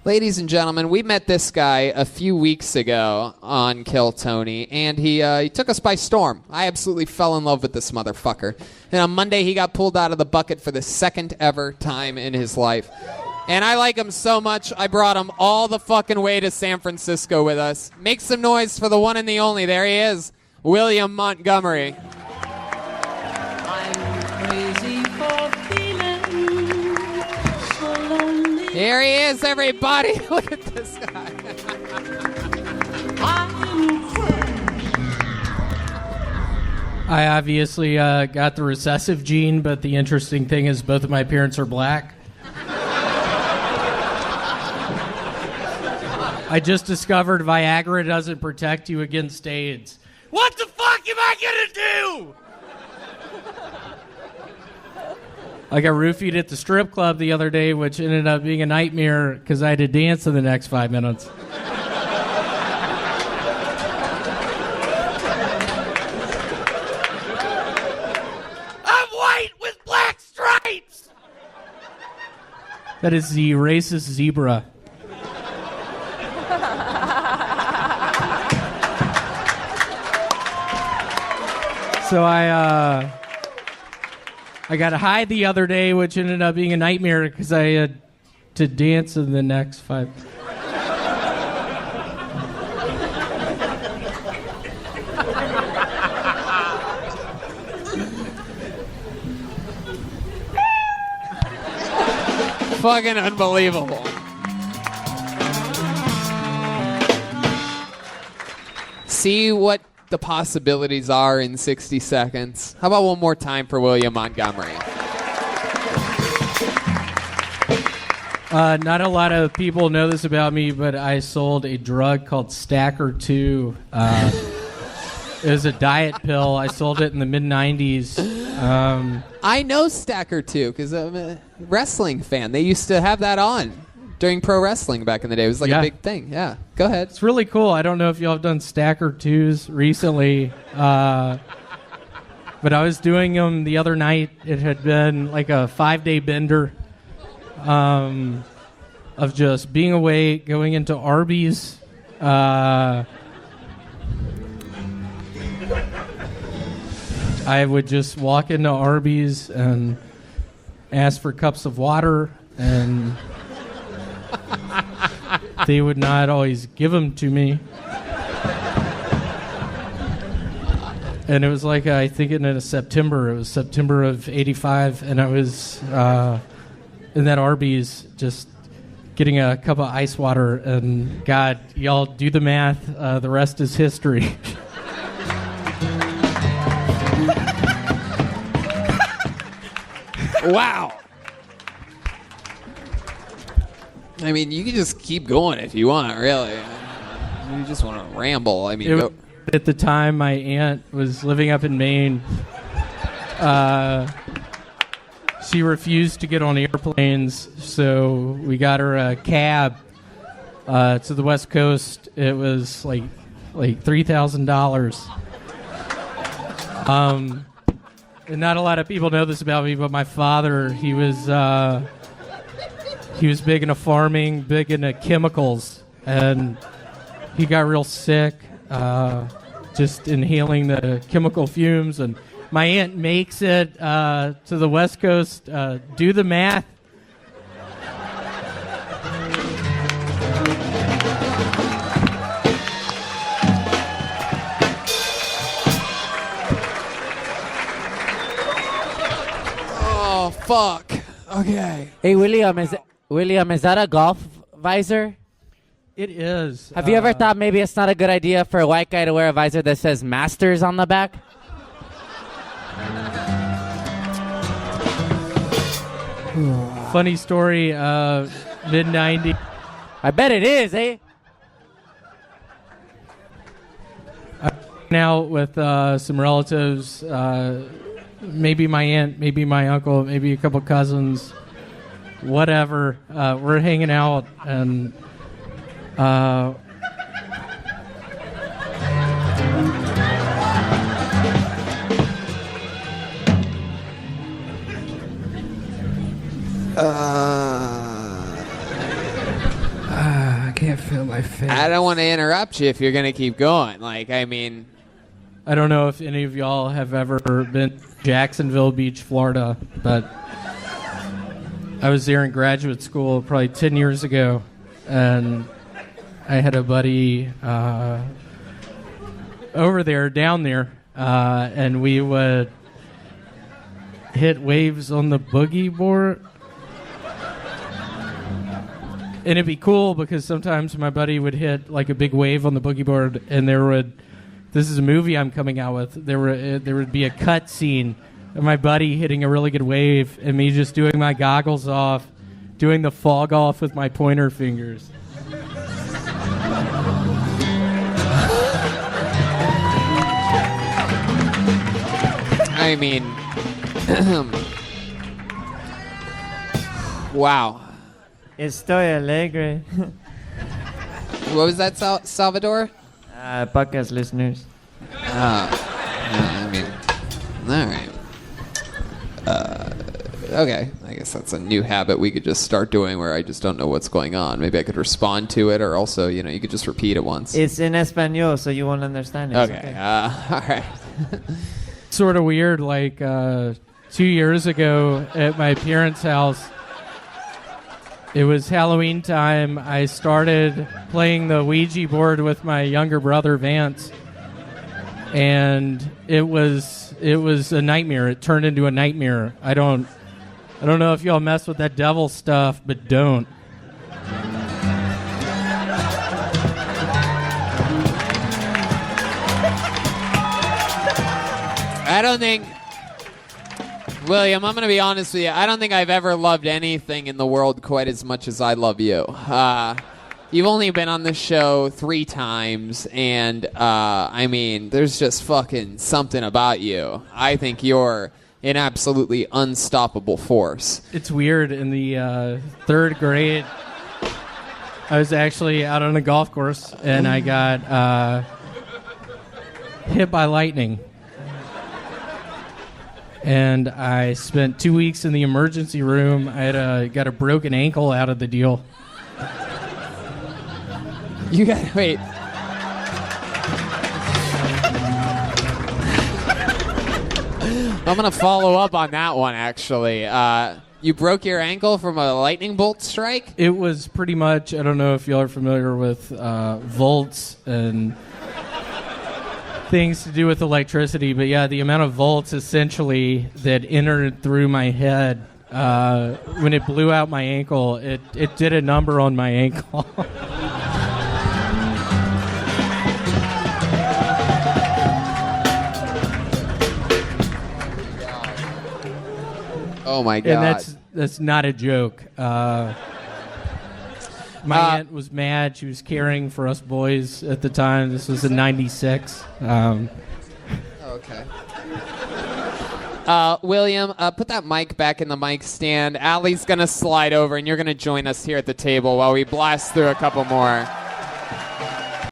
Ladies and gentlemen, we met this guy a few weeks ago on Kill Tony, and he took us by storm. I absolutely fell in love with this motherfucker. And on Monday, he got pulled out of the bucket for the second ever time in his life. And I like him so much, I brought him all the fucking way to San Francisco with us. Make some noise for the one and the only. There he is, William Montgomery. I'm crazy for feeling so lonely. Here he is, everybody. Look at this guy. I obviously got the recessive gene, but the interesting thing is both of my parents are black. I just discovered Viagra doesn't protect you against AIDS. What the fuck am I gonna do? I got roofied at the strip club the other day, which ended up being a nightmare because I had to dance in the next 5 minutes. I'm white with black stripes! That is the racist zebra. So I got high the other day, which ended up being a nightmare because I had to dance in the next 5. Fucking unbelievable. See what the possibilities are in 60 seconds. How about one more time for William Montgomery? Not a lot of people know this about me, but I sold a drug called Stacker 2. It was a diet pill. I sold it in the mid-90s. I know Stacker 2 because I'm a wrestling fan. They used to have that on during pro wrestling back in the day. It was like a big thing. Yeah, go ahead. It's really cool. I don't know if y'all have done Stacker 2s recently, but I was doing them the other night. It had been like a 5-day bender of just being away, going into Arby's. I would just walk into Arby's and ask for cups of water, and they would not always give them to me. And it was like, I think it was September of 85, and I was in that Arby's just getting a cup of ice water, and God, y'all do the math, the rest is history. Wow. I mean, you can just keep going if you want, really. You just want to ramble. I mean, go. At the time, my aunt was living up in Maine. She refused to get on airplanes, so we got her a cab to the West Coast. It was like $3,000. And not a lot of people know this about me, but my father, he was big into farming, big into chemicals, and he got real sick just inhaling the chemical fumes. And my aunt makes it to the West Coast. Do the math. Oh, fuck. Okay. Hey, William, is that a golf visor? It is. Have you ever thought maybe it's not a good idea for a white guy to wear a visor that says Masters on the back? Funny story, mid-90s. I bet it is, eh? Out with some relatives, maybe my aunt, maybe my uncle, maybe a couple cousins, whatever. We're hanging out, and can't feel my face. I don't want to interrupt you if you're going to keep going. Like, I mean, I don't know if any of y'all have ever been to Jacksonville Beach, Florida, but I was there in graduate school probably 10 years ago, and I had a buddy down there, and we would hit waves on the boogie board. And it'd be cool because sometimes my buddy would hit like a big wave on the boogie board, and this is a movie I'm coming out with. There would be a cut scene of my buddy hitting a really good wave and me just doing my goggles off, doing the fog off with my pointer fingers. I mean, wow. Estoy alegre. What was that, Salvador? Podcast listeners. I mean, all right. Okay, I guess that's a new habit we could just start doing where I just don't know what's going on. Maybe I could respond to it, or also, you could just repeat it once. It's in Espanol, so you won't understand it. Okay, all right. Sort of weird, like 2 years ago at my parents' house, it was Halloween time. I started playing the Ouija board with my younger brother Vance, and it was a nightmare. It turned into a nightmare. I don't know if y'all mess with that devil stuff, but don't. I don't think, William, I'm going to be honest with you. I don't think I've ever loved anything in the world quite as much as I love you. You've only been on this show 3 times, and I mean, there's just fucking something about you. I think you're an absolutely unstoppable force. It's weird. In the 3rd grade, I was actually out on a golf course, and I got hit by lightning. And I spent 2 weeks in the emergency room. I got a broken ankle out of the deal. You gotta wait. I'm gonna follow up on that one, actually. You broke your ankle from a lightning bolt strike? It was pretty much, I don't know if y'all are familiar with volts and things to do with electricity, but yeah, the amount of volts essentially that entered through my head when it blew out my ankle, it did a number on my ankle. Oh my God. And that's not a joke. My aunt was mad. She was caring for us boys at the time. This was in '96. Okay. William, put that mic back in the mic stand. Allie's going to slide over, and you're going to join us here at the table while we blast through a couple more.